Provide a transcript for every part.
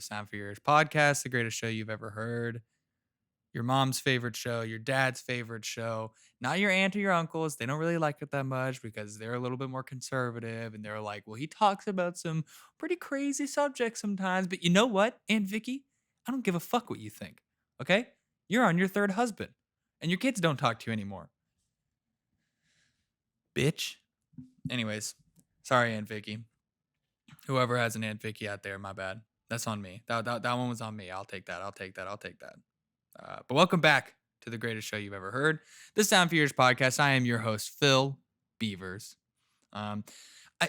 the Sound for Your Ears podcast, the greatest show you've ever heard. Your mom's favorite show, your dad's favorite show, not your aunt or your uncles. They don't really like it that much because they're a little bit more conservative and they're like, well, he talks about some pretty crazy subjects sometimes. But you know what, Aunt Vicky? I don't give a fuck what you think. Okay? You're on your third husband and your kids don't talk to you anymore. Bitch. Anyways, sorry, Aunt Vicky. Whoever has an Aunt Vicky out there, my bad. That's on me. That one was on me. I'll take that. I'll take that. I'll take that. But welcome back to the greatest show you've ever heard, the Sound for Years podcast. I am your host, Phil Bevers. Um,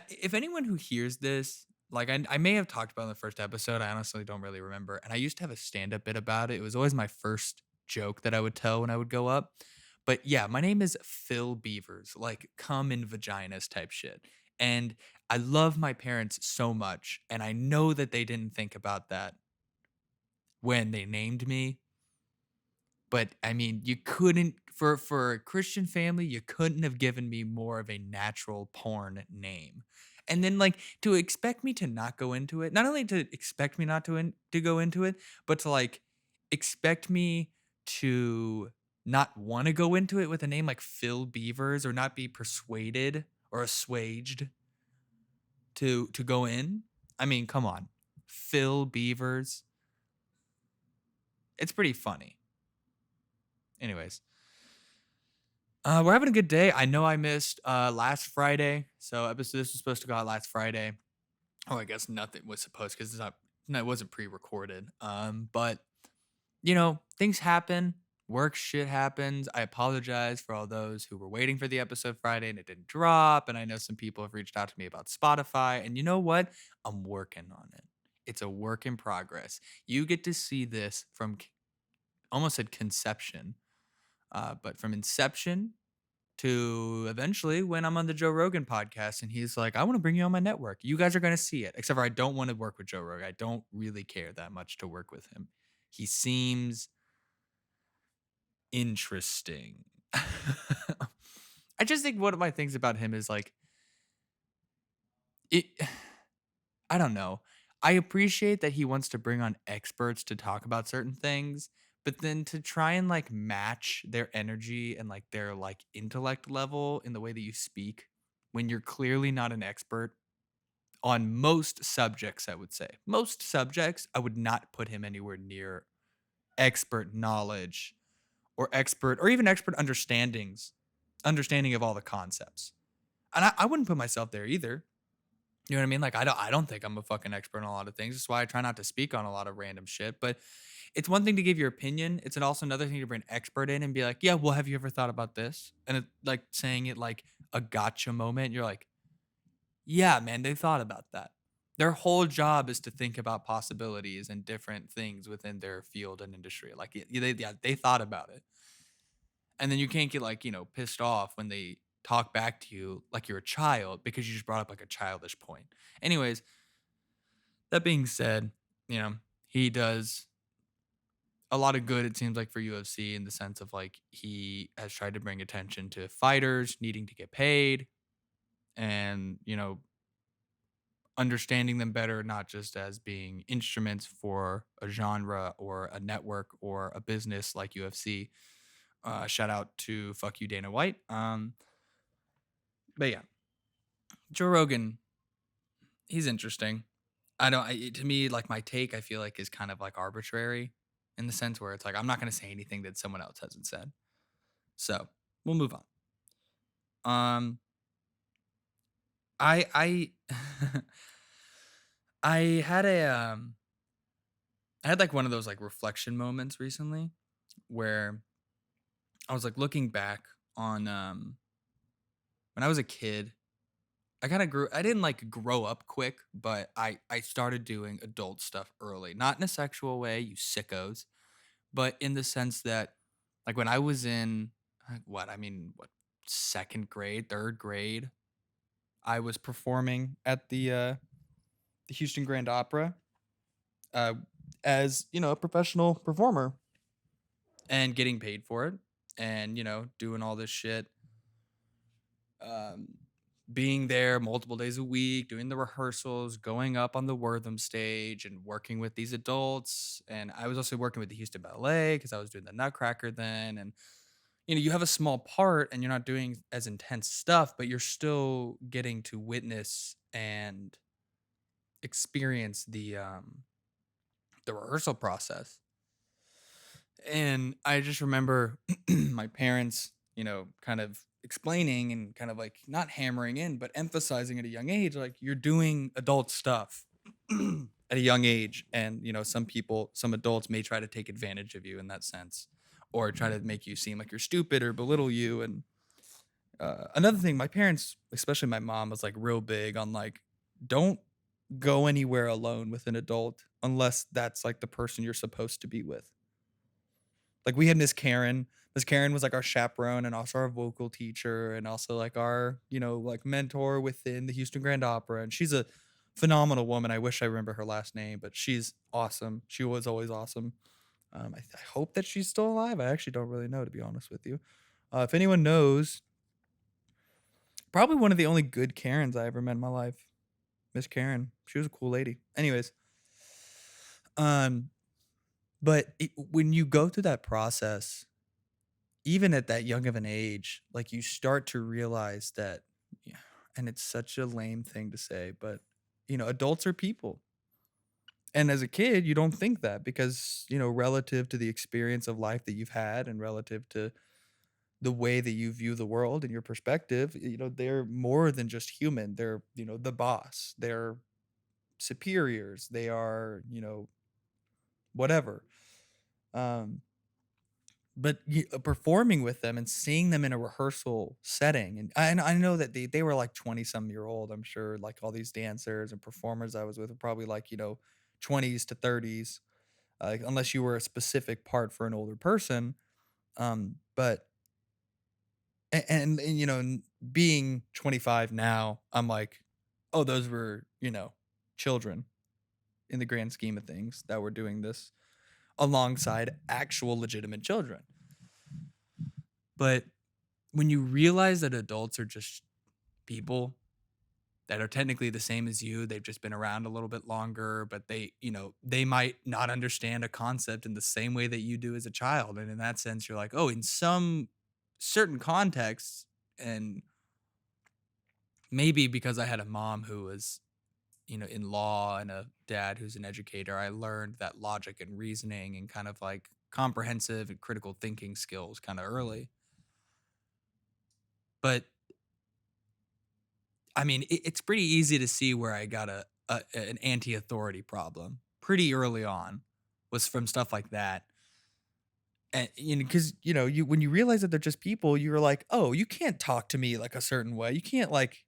if anyone who hears this, like I may have talked about in the first episode, I honestly don't really remember. And I used to have a stand-up bit about it. It was always my first joke that I would tell when I would go up. But yeah, my name is Phil Bevers, like come in vaginas type shit. And I love my parents so much. And I know that they didn't think about that when they named me. But I mean, you couldn't for a Christian family, you couldn't have given me more of a natural porn name. And then like to expect me to not go into it, not only to expect me not to go into it, but to like expect me to not want to go into it with a name like Phil Beavers or not be persuaded or assuaged to go in. I mean, come on. Phil Beavers. It's pretty funny. Anyways, we're having a good day. I know I missed last Friday, so episode this was supposed to go out last Friday. Oh, I guess nothing was supposed because it's not. No, it wasn't pre-recorded. But you know, things happen. Work shit happens. I apologize for all those who were waiting for the episode Friday and it didn't drop. And I know some people have reached out to me about Spotify. And you know what? I'm working on it. It's a work in progress. You get to see this from almost said conception, but from inception to eventually when I'm on the Joe Rogan podcast and he's like, I want to bring you on my network. You guys are going to see it. Except for I don't want to work with Joe Rogan. I don't really care that much to work with him. He seems interesting. I just think one of my things about him is like, it, I don't know. I appreciate that he wants to bring on experts to talk about certain things, but then to try and like match their energy and like their like intellect level in the way that you speak when you're clearly not an expert on most subjects, I would say. Most subjects, I would not put him anywhere near expert knowledge or expert or even expert understanding of all the concepts. And I wouldn't put myself there either. You know what I mean? Like I don't think I'm a fucking expert on a lot of things. That's why I try not to speak on a lot of random shit. But it's one thing to give your opinion. It's also another thing to bring an expert in and be like, yeah, well, have you ever thought about this? And it, like saying it like a gotcha moment. You're like, yeah, man, they thought about that. Their whole job is to think about possibilities and different things within their field and industry. Like they thought about it. And then you can't get like, pissed off when they talk back to you like you're a child because you just brought up like a childish point. Anyways, that being said, he does a lot of good, it seems like, for UFC in the sense of like he has tried to bring attention to fighters needing to get paid and, understanding them better, not just as being instruments for a genre or a network or a business like UFC. Shout out to fuck you, Dana White. But yeah, Joe Rogan, he's interesting. To me, like my take, I feel like is kind of like arbitrary in the sense where it's like, I'm not going to say anything that someone else hasn't said. So we'll move on. I I had I had like one of those like reflection moments recently where I was like looking back on when I was a kid. I didn't like grow up quick, but I started doing adult stuff early. Not in a sexual way, you sickos, but in the sense that like when I was in what second grade, third grade, I was performing at the Houston Grand Opera uh as, a professional performer and getting paid for it and, doing all this shit. Um being there multiple days a week, doing the rehearsals, going up on the Wortham stage and working with these adults. And I was also working with the Houston Ballet because I was doing the Nutcracker then. And, you have a small part and you're not doing as intense stuff, but you're still getting to witness and experience the rehearsal process. And I just remember my parents, kind of explaining and kind of like not hammering in, but emphasizing at a young age, like you're doing adult stuff at a young age. And, some adults may try to take advantage of you in that sense or try to make you seem like you're stupid or belittle you. And another thing, my parents, especially my mom, was like real big on like, don't go anywhere alone with an adult unless that's like the person you're supposed to be with. Like we had Miss Karen. Miss Karen was like our chaperone and also our vocal teacher and also like our, like mentor within the Houston Grand Opera. And she's a phenomenal woman. I wish I remember her last name, but she's awesome. She was always awesome. I hope that she's still alive. I actually don't really know, to be honest with you. If anyone knows, probably one of the only good Karens I ever met in my life. Miss Karen. She was a cool lady. Anyways, um, but when you go through that process, even at that young of an age, like you start to realize that, yeah, and it's such a lame thing to say, but adults are people. And as a kid, you don't think that because, relative to the experience of life that you've had and relative to the way that you view the world and your perspective, they're more than just human. They're, the boss. They're superiors. They are, whatever. Um, but performing with them and seeing them in a rehearsal setting, and I know that they were like 20-some-year-old. I'm sure like all these dancers and performers I was with were probably like 20s to 30s, unless you were a specific part for an older person. But and being 25 now, I'm like, oh, those were children in the grand scheme of things that were doing this alongside actual legitimate children. But when you realize that adults are just people that are technically the same as you, they've just been around a little bit longer, but they might not understand a concept in the same way that you do as a child. And in that sense, you're like, oh, in some certain contexts, and maybe because I had a mom who was, in law and a dad who's an educator, I learned that logic and reasoning and kind of like comprehensive and critical thinking skills kind of early. But I mean, it's pretty easy to see where I got an anti-authority problem pretty early on, was from stuff like that. And because you when you realize that they're just people, you're like, oh, you can't talk to me like a certain way. You can't like,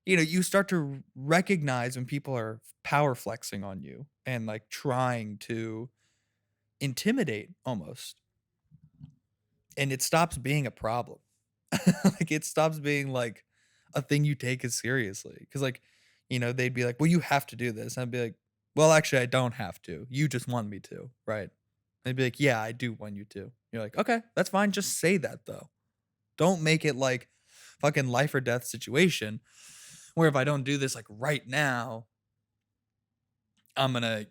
you start to recognize when people are power flexing on you and like trying to intimidate almost, and it stops being a problem. Like it stops being like a thing you take as seriously. Because like, they'd be like, well, you have to do this. I'd be like, well, actually, I don't have to. You just want me to, right? They'd be like, yeah, I do want you to. You're like, okay, that's fine. Just say that though. Don't make it like fucking life or death situation where if I don't do this like right now, I'm gonna,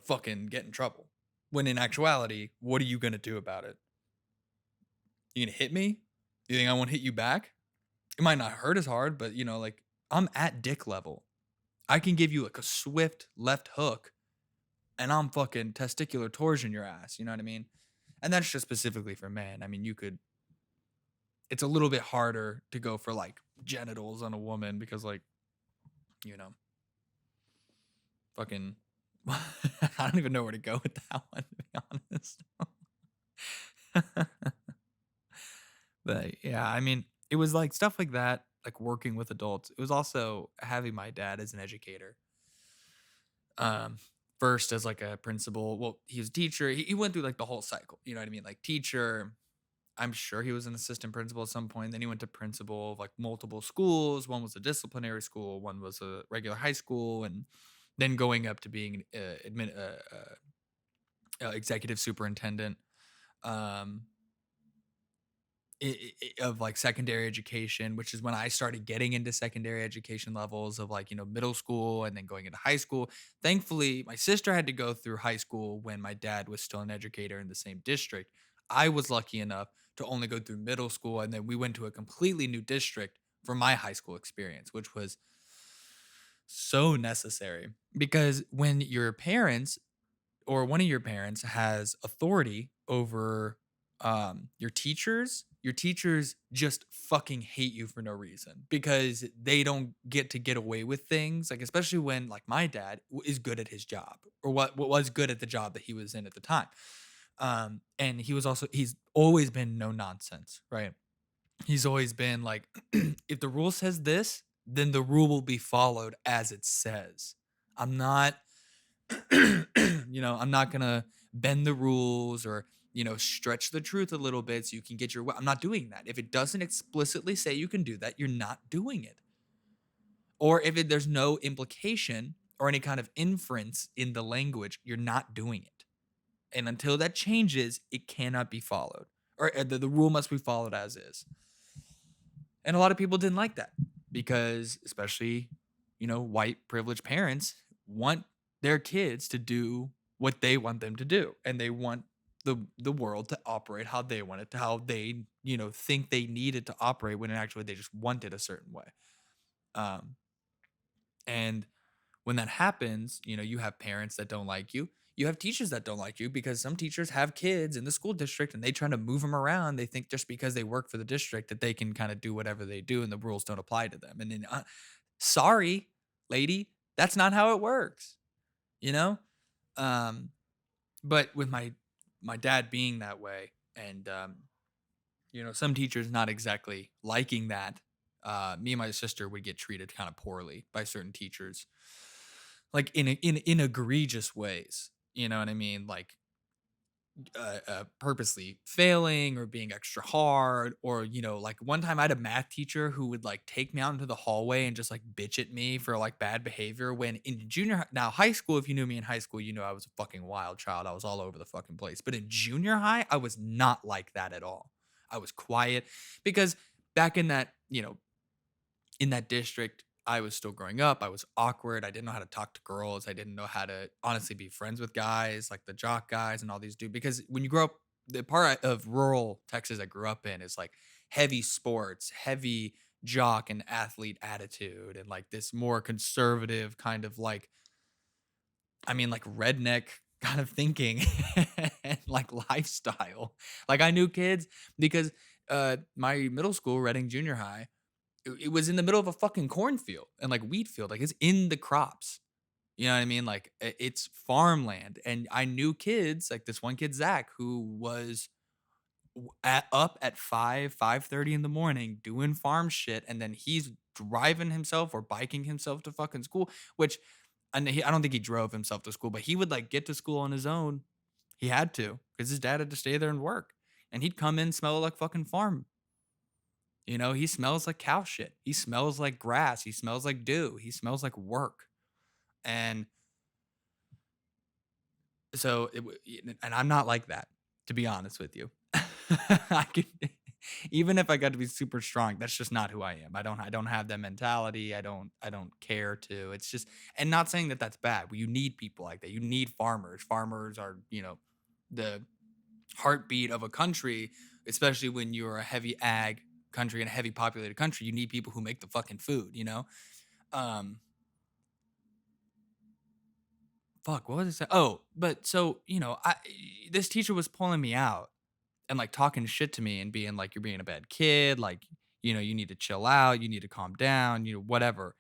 fucking get in trouble. When in actuality, what are you gonna do about it? You gonna hit me? You think I won't hit you back? It might not hurt as hard, but like I'm at dick level. I can give you like a swift left hook and I'm fucking testicular torsion your ass. You know what I mean? And that's just specifically for men. I mean, it's a little bit harder to go for like genitals on a woman because like, you know, fucking, I don't even know where to go with that one, to be honest. But yeah, I mean, it was like stuff like that, like working with adults. It was also having my dad as an educator. Um, First as like a principal. Well, he was a teacher. He went through like the whole cycle. You know what I mean? Like teacher. I'm sure he was an assistant principal at some point. Then he went to principal of like multiple schools. One was a disciplinary school. One was a regular high school, and then going up to being executive superintendent. Um, of like secondary education, which is when I started getting into secondary education levels of like, middle school and then going into high school. Thankfully, my sister had to go through high school when my dad was still an educator in the same district. I was lucky enough to only go through middle school, and then we went to a completely new district for my high school experience, which was so necessary because when your parents or one of your parents has authority over your teachers just fucking hate you for no reason because they don't get away with things. Like especially when like my dad is good at his job or what was good at the job that he was in at the time. And he's always been no nonsense, right? He's always been like, if the rule says this, then the rule will be followed as it says. I'm not I'm not gonna bend the rules or stretch the truth a little bit so you can get your way. I'm not doing that. If it doesn't explicitly say you can do that, you're not doing it. Or if there's no implication or any kind of inference in the language, you're not doing it. And until that changes, it cannot be followed, or the rule must be followed as is. And a lot of people didn't like that because, especially, white privileged parents want their kids to do what they want them to do. And they want the world to operate how they want it, to how they, think they need it to operate when actually they just want it a certain way. Um, and when that happens, you have parents that don't like you. You have teachers that don't like you because some teachers have kids in the school district and they try to move them around. They think just because they work for the district that they can kind of do whatever they do and the rules don't apply to them. And then, sorry, lady, that's not how it works, you know? Um, but with my dad being that way and, some teachers not exactly liking that, me and my sister would get treated kind of poorly by certain teachers, like in egregious ways. You know what I mean? Like purposely failing or being extra hard, or like one time I had a math teacher who would like take me out into the hallway and just like bitch at me for like bad behavior when in now high school. If you knew me in high school, I was a fucking wild child. I was all over the fucking place. But in junior high, I was not like that at all. I was quiet because back in that district, I was still growing up. I was awkward. I didn't know how to talk to girls. I didn't know how to honestly be friends with guys, like the jock guys and all these dudes. Because when you grow up, the part of rural Texas I grew up in is like heavy sports, heavy jock and athlete attitude, and like this more conservative kind of like, like redneck kind of thinking and like lifestyle. Like I knew kids because my middle school, Reading Junior High, it was in the middle of a fucking cornfield and like wheat field. Like it's in the crops. You know what I mean? Like it's farmland. And I knew kids, like this one kid, Zach, who was up at 5:30 in the morning doing farm shit. And then he's driving himself or biking himself to fucking school, which I don't think he drove himself to school, but he would like get to school on his own. He had to because his dad had to stay there and work. And he'd come in, smell like fucking farm. He smells like cow shit. He smells like grass. He smells like dew. He smells like work. And so, and I'm not like that, to be honest with you. I could, even if I got to be super strong, that's just not who I am. I don't have that mentality. I don't care to. It's just, and not saying that that's bad. You need people like that. You need farmers. Farmers are, the heartbeat of a country, especially when you're a heavy ag country and a heavy populated country. You need people who make the fucking food. Um, fuck, what was it? Oh, but so this teacher was pulling me out and like talking shit to me and being like, "You're being a bad kid. Like, you need to chill out. You need to calm down. Whatever."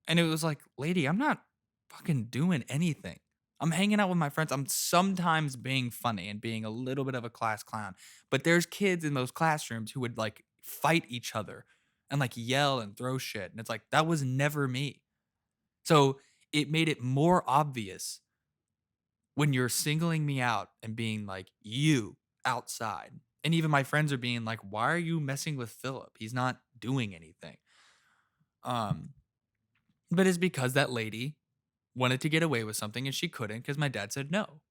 And it was like, lady, I'm not fucking doing anything. I'm hanging out with my friends. I'm sometimes being funny and being a little bit of a class clown. But there's kids in those classrooms who would like fight each other and like yell and throw shit. And it's like, that was never me. So it made it more obvious when you're singling me out and being like, you outside. And even my friends are being like, why are you messing with Philip? He's not doing anything. Um, but it's because that lady wanted to get away with something and she couldn't because my dad said no.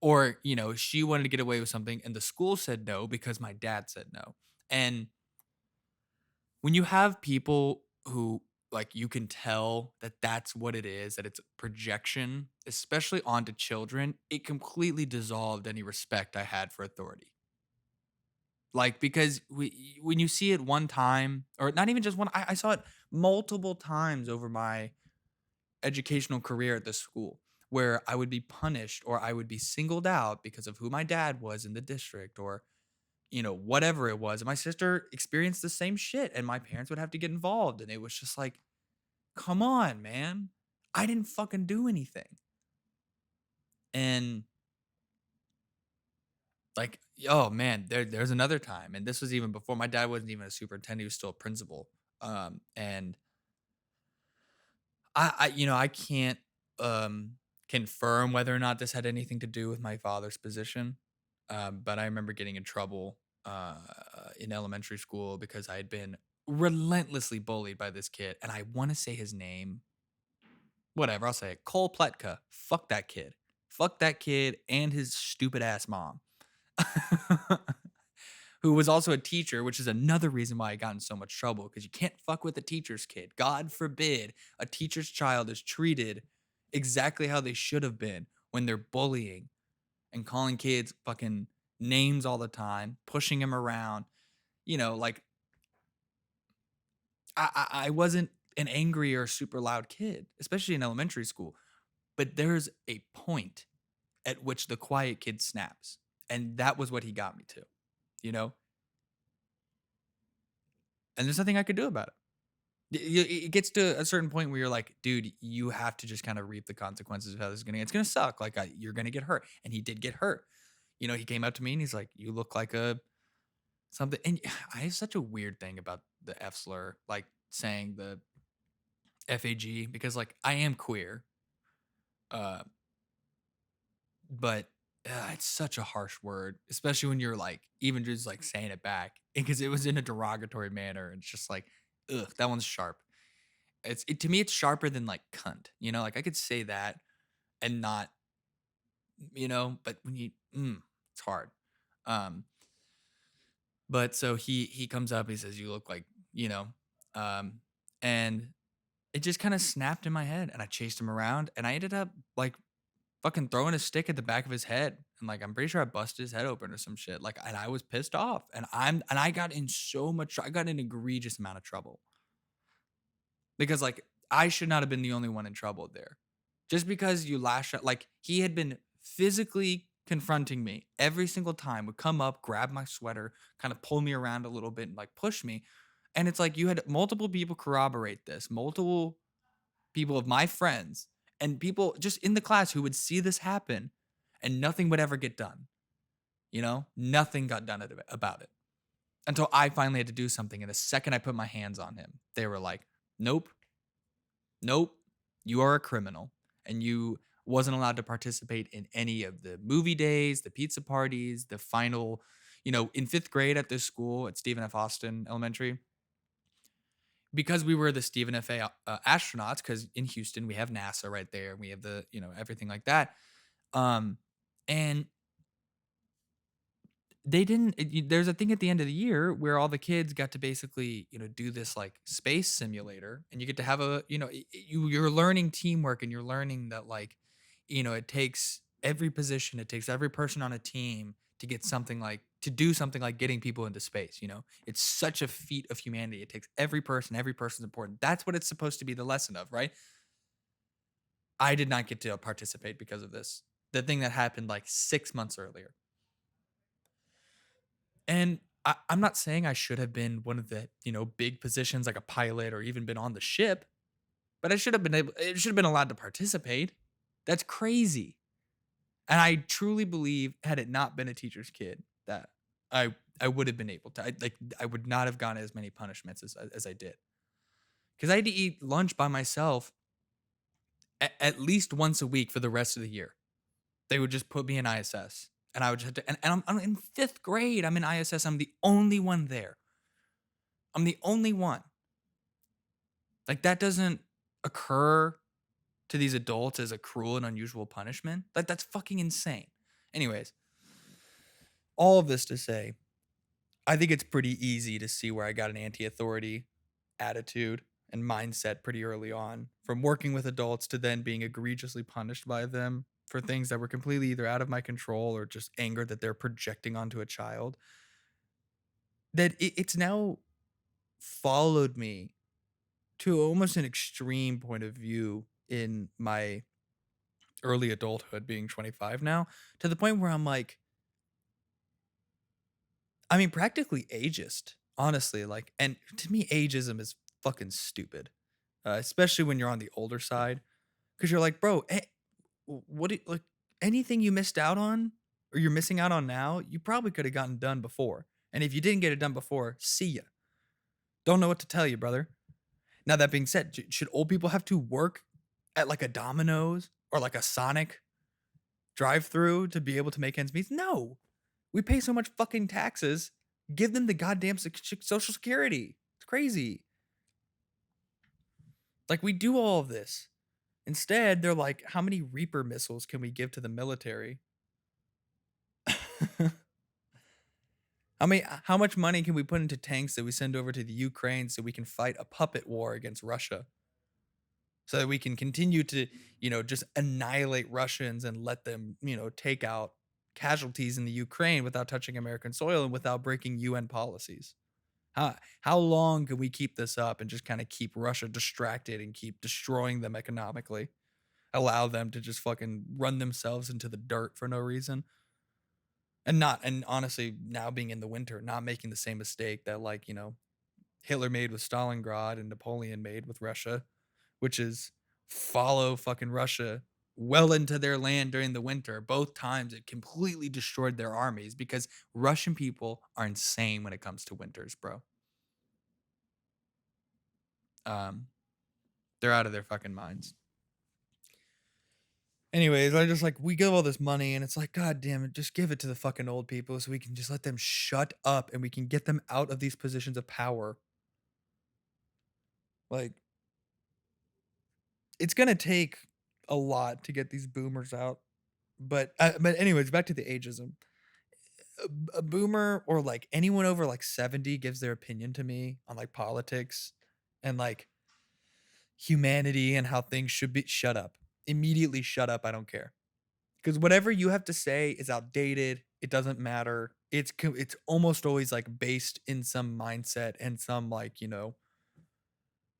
Or, she wanted to get away with something and the school said no because my dad said no. And when you have people who like you can tell that that's what it is, that it's projection, especially onto children, it completely dissolved any respect I had for authority. Like because when you see it one time, or not even just one, I saw it multiple times over my educational career at this school where I would be punished or I would be singled out because of who my dad was in the district or whatever it was. And my sister experienced the same shit and my parents would have to get involved. And it was just like, come on, man. I didn't fucking do anything. And like, oh man, there's another time. And this was even before my dad wasn't even a superintendent, he was still a principal. And I can't confirm whether or not this had anything to do with my father's position. But I remember getting in trouble in elementary school because I had been relentlessly bullied by this kid, and I want to say his name. Whatever, I'll say it. Cole Pletka. Fuck that kid and his stupid ass mom. Who was also a teacher, which is another reason why I got in so much trouble because you can't fuck with a teacher's kid. God forbid a teacher's child is treated exactly how they should have been when they're bullying and calling kids fucking names all the time, pushing them around. Like I wasn't an angry or super loud kid, especially in elementary school. But there's a point at which the quiet kid snaps. And that was what he got me to, you know? And there's nothing I could do about it. It gets to a certain point where you're like, dude, you have to just kind of reap the consequences of how this is going to. It's going to suck. Like you're going to get hurt, and he did get hurt. He came up to me and he's like, "You look like a something." And I have such a weird thing about the F slur, like saying the FAG, because like I am queer, uh, but it's such a harsh word, especially when you're like even just like saying it back because it was in a derogatory manner. It's just like, ugh, that one's sharp. To me, it's sharper than like cunt. Like I could say that and not, but when it's hard. Um, but so he comes up, he says, "You look like," you know, um, and it just kind of snapped in my head, and I chased him around, and I ended up like fucking throwing a stick at the back of his head, and like I'm pretty sure I busted his head open or some shit. Like, and I was pissed off, and I got in so much, I got an egregious amount of trouble because like I should not have been the only one in trouble there. Just because you lash out, like he had been physically confronting me every single time, would come up, grab my sweater, kind of pull me around a little bit and like push me. And it's like you had multiple people corroborate this, multiple people of my friends and people just in the class who would see this happen and nothing would ever get done. Nothing got done about it until I finally had to do something. And the second I put my hands on him, they were like, nope, nope, you are a criminal. And you wasn't allowed to participate in any of the movie days, the pizza parties, the final, in fifth grade at this school at Stephen F. Austin Elementary, because we were the Stephen F. A. Astronauts, because in Houston we have NASA right there. We have the, everything like that. And they didn't there's a thing at the end of the year where all the kids got to basically do this like space simulator, and you get to have you're learning teamwork, and you're learning that like it takes every position, it takes every person on a team to get something like to do something like getting people into space. It's such a feat of humanity. It takes every person's important. That's what it's supposed to be the lesson of, right? I did not get to participate because of this, the thing that happened like 6 months earlier. And I'm not saying I should have been one of the, big positions like a pilot or even been on the ship, but it should have been allowed to participate. That's crazy. And I truly believe had it not been a teacher's kid that I would have been able to. I would not have gotten as many punishments as I did. Cuz I had to eat lunch by myself at least once a week for the rest of the year. They would just put me in ISS. And I would just have to, and I'm in fifth grade. I'm in ISS. I'm the only one there. I'm the only one. Like that doesn't occur to these adults as a cruel and unusual punishment. Like that's fucking insane. Anyways, all of this to say, I think it's pretty easy to see where I got an anti-authority attitude and mindset pretty early on, from working with adults to then being egregiously punished by them for things that were completely either out of my control or just anger that they're projecting onto a child. That it's now followed me to almost an extreme point of view in my early adulthood, being 25 now, to the point where I'm like, I mean, practically ageist, honestly. Like, and to me, ageism is fucking stupid, especially when you're on the older side, because you're like, bro, what like anything you missed out on or you're missing out on now, you probably could have gotten done before. And if you didn't get it done before, see ya. Don't know what to tell you, brother. Now that being said, should old people have to work at like a Domino's or like a Sonic drive-through to be able to make ends meet? No. We pay so much fucking taxes. Give them the goddamn Social Security. It's crazy. Like, we do all of this. Instead, they're like, how many Reaper missiles can we give to the military? How much money can we put into tanks that we send over to the Ukraine so we can fight a puppet war against Russia? So that we can continue to, just annihilate Russians and let them, take out casualties in the Ukraine without touching American soil and without breaking UN policies. How long can we keep this up and just kind of keep Russia distracted and keep destroying them economically? Allow them to just fucking run themselves into the dirt for no reason. And honestly, now being in the winter, not making the same mistake that Hitler made with Stalingrad and Napoleon made with Russia, which is follow fucking Russia well into their land during the winter. Both times it completely destroyed their armies because Russian people are insane when it comes to winters, bro. They're out of their fucking minds. Anyways, I just we give all this money and it's like, God damn it, just give it to the fucking old people so we can just let them shut up and we can get them out of these positions of power. Like, it's gonna take a lot to get these boomers out. But anyways, back to the ageism. A boomer or anyone over 70 gives their opinion to me on politics and humanity and how things should be. Shut up. Immediately shut up. I don't care. Because whatever you have to say is outdated. It doesn't matter. It's almost always based in some mindset and some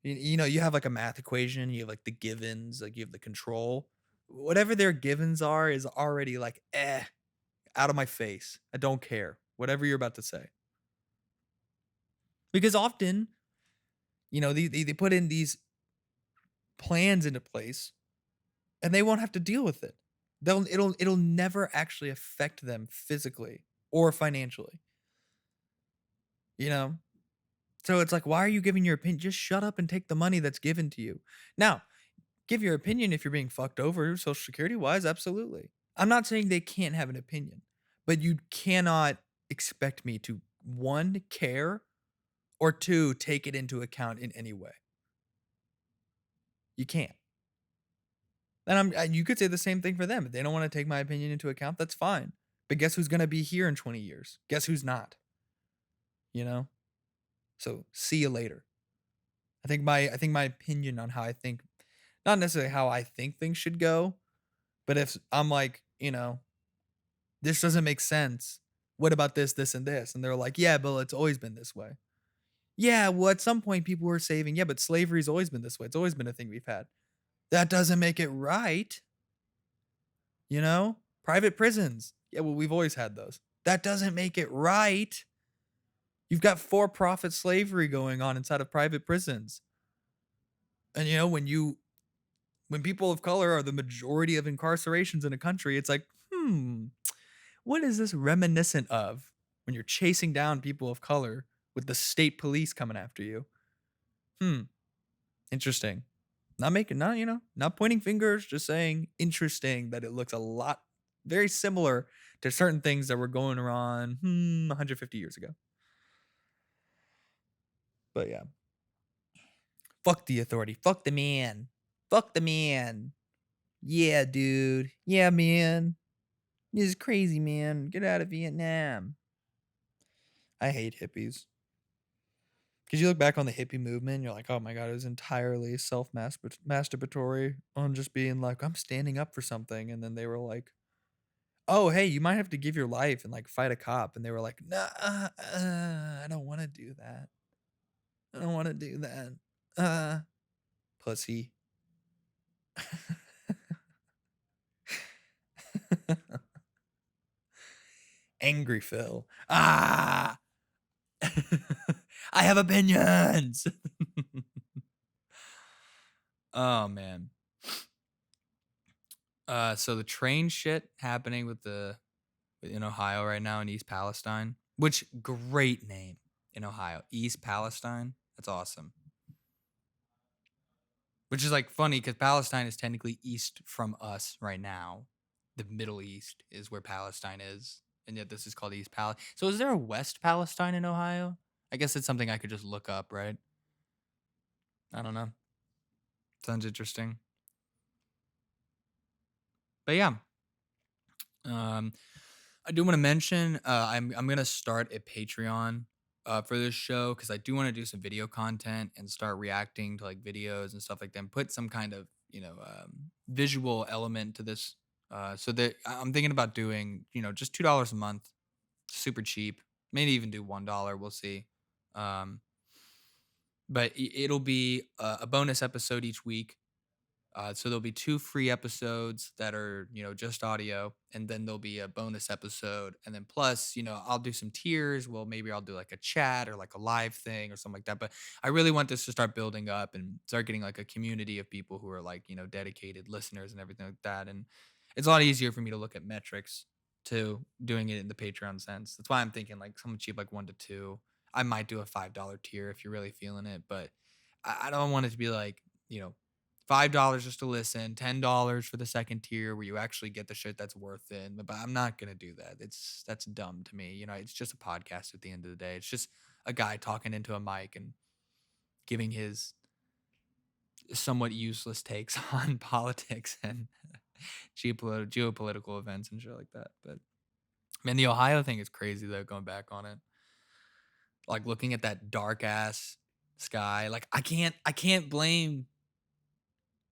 you have a math equation. You have the givens, you have the control. Whatever their givens are is already out of my face. I don't care. Whatever you're about to say. Because often, they put in these plans into place and they won't have to deal with it. It'll never actually affect them physically or financially. So it's why are you giving your opinion? Just shut up and take the money that's given to you. Now, give your opinion if you're being fucked over Social Security wise, absolutely. I'm not saying they can't have an opinion, but you cannot expect me to, one, care, or two, take it into account in any way. You can't. And you could say the same thing for them. If they don't want to take my opinion into account, that's fine. But guess who's going to be here in 20 years? Guess who's not? So see you later. I think my opinion on how I think, not necessarily how I think things should go, but if I'm this doesn't make sense. What about this, this, and this? And they're like, yeah, but it's always been this way. Yeah, well, at some point people were saving. Yeah, but slavery's always been this way. It's always been a thing we've had. That doesn't make it right. Private prisons. Yeah, well, we've always had those. That doesn't make it right. You've got for-profit slavery going on inside of private prisons. And when people of color are the majority of incarcerations in a country, it's what is this reminiscent of when you're chasing down people of color with the state police coming after you? Interesting. Not pointing fingers, just saying interesting that it looks a lot very similar to certain things that were going on 150 years ago. But yeah. Fuck the authority. Fuck the man. Fuck the man. Yeah, dude. Yeah, man. This is crazy, man. Get out of Vietnam. I hate hippies. Because you look back on the hippie movement, and you're like, oh my God, it was entirely self masturbatory on just being like, I'm standing up for something. And then they were like, oh, hey, you might have to give your life and like fight a cop. And they were like, nah, I don't want to do that. I don't want to do that. Uh, pussy. Angry Phil. Ah, I have opinions. Oh man. So the train shit happening with the in Ohio right now in East Palestine, which great name in Ohio, East Palestine. That's awesome. Which is like funny because Palestine is technically east from us right now. The Middle East is where Palestine is, and yet this is called East Palestine. So is there a West Palestine in Ohio? I guess it's something I could just look up, right? I don't know. Sounds interesting. But yeah, um, I do want to mention I'm gonna start a Patreon for this show because I do want to do some video content and start reacting to like videos and stuff like that. And put some kind of visual element to this. So that I'm thinking about doing just $2 a month, super cheap. Maybe even do $1. We'll see. Um, but it'll be a bonus episode each week. So there'll be two free episodes that are, just audio, and then there'll be a bonus episode, and then plus, I'll do some tiers. Well, maybe I'll do like a chat or like a live thing or something like that. But I really want this to start building up and start getting like a community of people who are like, dedicated listeners and everything like that. And it's a lot easier for me to look at metrics to doing it in the Patreon sense. That's why I'm thinking like something cheap, like 1 to 2. I might do a $5 tier if you're really feeling it, but I don't want it to be like, $5 just to listen, $10 for the second tier where you actually get the shit that's worth it. But I'm not gonna do that. That's dumb to me. It's just a podcast at the end of the day. It's just a guy talking into a mic and giving his somewhat useless takes on politics and geopolitical events and shit like that. But man, the Ohio thing is crazy though, going back on it. Like looking at that dark ass sky. Like I can't blame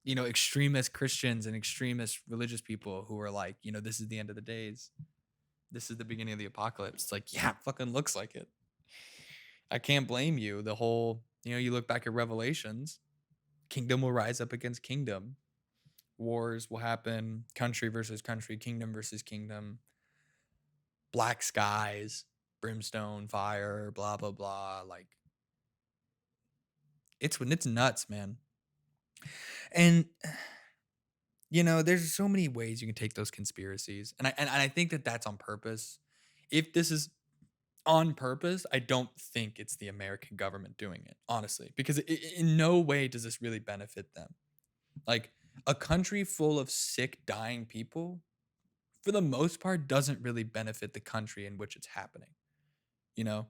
extremist Christians and extremist religious people who are like, this is the end of the days. This is the beginning of the apocalypse. It's like, yeah, it fucking looks like it. I can't blame you. The whole, you look back at Revelations, kingdom will rise up against kingdom. Wars will happen, country versus country, kingdom versus kingdom, black skies, brimstone, fire, blah, blah, blah. Like, it's nuts, man. And there's so many ways you can take those conspiracies, and I think that that's on purpose. If this is on purpose, I don't think it's the American government doing it, honestly, because in no way does this really benefit them. Like a country full of sick, dying people, for the most part, doesn't really benefit the country in which it's happening. You know,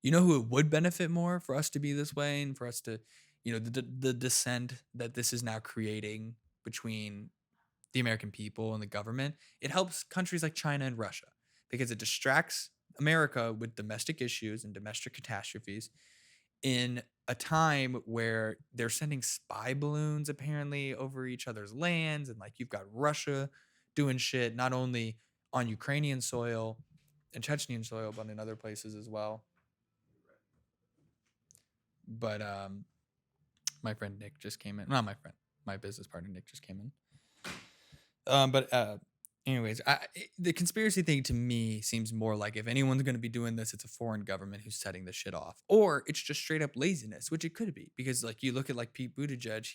who it would benefit more for us to be this way and for us to, the dissent that this is now creating between the American people and the government. It helps countries like China and Russia because it distracts America with domestic issues and domestic catastrophes in a time where they're sending spy balloons apparently over each other's lands. And like you've got Russia doing shit not only on Ukrainian soil and Chechnyan soil, but in other places as well. But my friend Nick just came in. Not my friend, my business partner Nick just came in. But anyways, the conspiracy thing to me seems more like if anyone's going to be doing this, it's a foreign government who's setting the shit off, or it's just straight up laziness, which it could be because like you look at like Pete Buttigieg,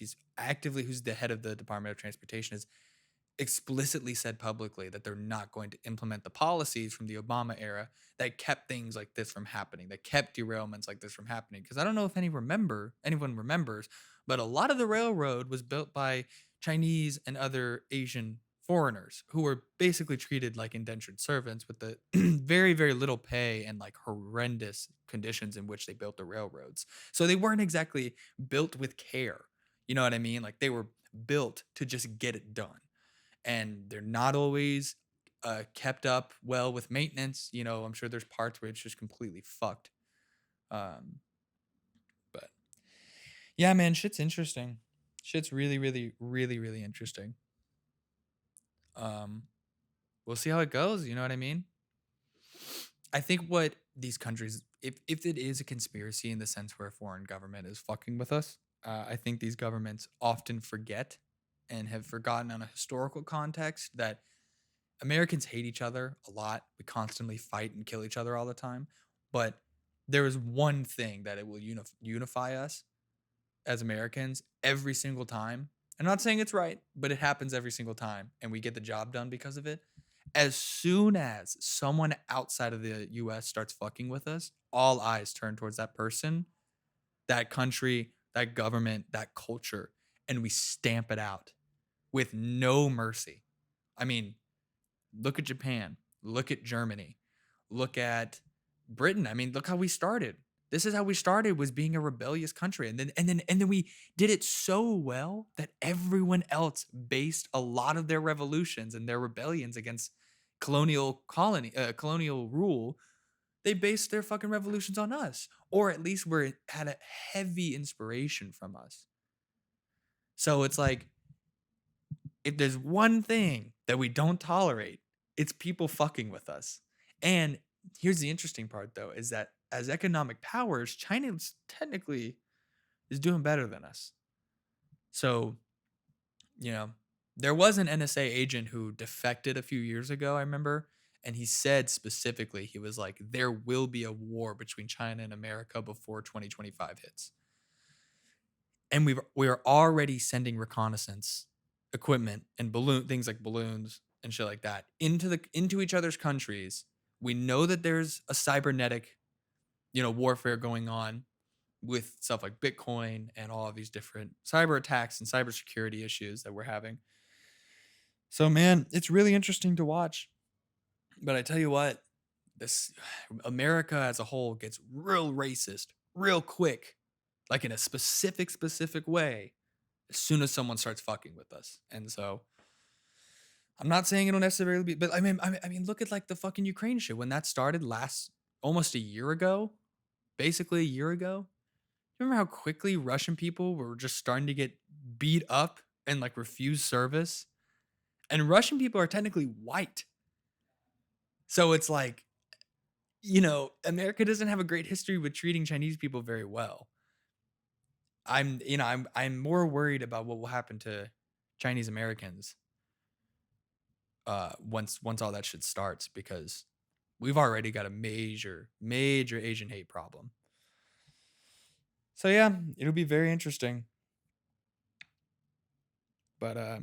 who's the head of the Department of Transportation, is explicitly said publicly that they're not going to implement the policies from the Obama era that kept things like this from happening, that kept derailments like this from happening. Because I don't know if anyone remembers, but a lot of the railroad was built by Chinese and other Asian foreigners who were basically treated like indentured servants with the very, very little pay and like horrendous conditions in which they built the railroads. So they weren't exactly built with care. You know what I mean? Like they were built to just get it done, and they're not always kept up well with maintenance. I'm sure there's parts where it's just completely fucked. Um, but yeah, man, shit's interesting. Shit's really, really, really, really interesting. Um, we'll see how it goes. You know what I mean? I think what these countries, if it is a conspiracy in the sense where a foreign government is fucking with us, I think these governments often forget and have forgotten on a historical context that Americans hate each other a lot. We constantly fight and kill each other all the time. But there is one thing that it will unify us as Americans every single time. I'm not saying it's right, but it happens every single time, and we get the job done because of it. As soon as someone outside of the US starts fucking with us, all eyes turn towards that person, that country, that government, that culture, and we stamp it out with no mercy. I mean, look at Japan, look at Germany, look at Britain. I mean, look how we started. This is how we started, was being a rebellious country. And then we did it so well that everyone else based a lot of their revolutions and their rebellions against colonial rule. They based their fucking revolutions on us, or at least were had a heavy inspiration from us. So it's like, if there's one thing that we don't tolerate, it's people fucking with us. And here's the interesting part, though, is that as economic powers, China technically is doing better than us. So, you know, there was an NSA agent who defected a few years ago, I remember, and he said specifically, he was like, there will be a war between China and America before 2025 hits. And we're already sending reconnaissance equipment and things like balloons and shit like that into each other's countries. We know that there's a cybernetic, warfare going on with stuff like Bitcoin and all of these different cyber attacks and cybersecurity issues that we're having. So, man, it's really interesting to watch. But I tell you what, this America as a whole gets real racist real quick, like in a specific way, as soon as someone starts fucking with us. And so I'm not saying it'll necessarily be, but I mean, look at like the fucking Ukraine shit when that started almost a year ago, basically a year ago. Remember how quickly Russian people were just starting to get beat up and like refuse service? And Russian people are technically white. So it's like, America doesn't have a great history with treating Chinese people very well. I'm more worried about what will happen to Chinese Americans once all that shit starts, because we've already got a major Asian hate problem. So yeah, it'll be very interesting. But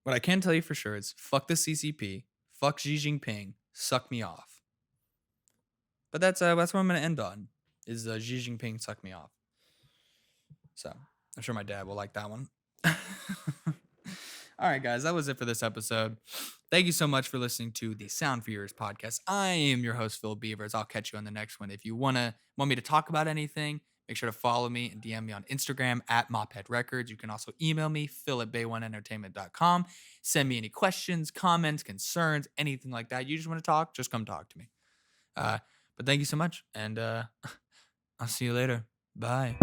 what I can tell you for sure is fuck the CCP, fuck Xi Jinping, suck me off. But that's what I'm gonna end on, is Xi Jinping suck me off. So I'm sure my dad will like that one. All right, guys, that was it for this episode. Thank you so much for listening to the Sound for Yours podcast. I am your host, Phil Bevers. I'll catch you on the next one. If you want me to talk about anything, make sure to follow me and DM me on Instagram at Mophead Records. You can also email me, phil@bay1entertainment.com. Send me any questions, comments, concerns, anything like that. You just want to talk, just come talk to me. But thank you so much, and I'll see you later. Bye.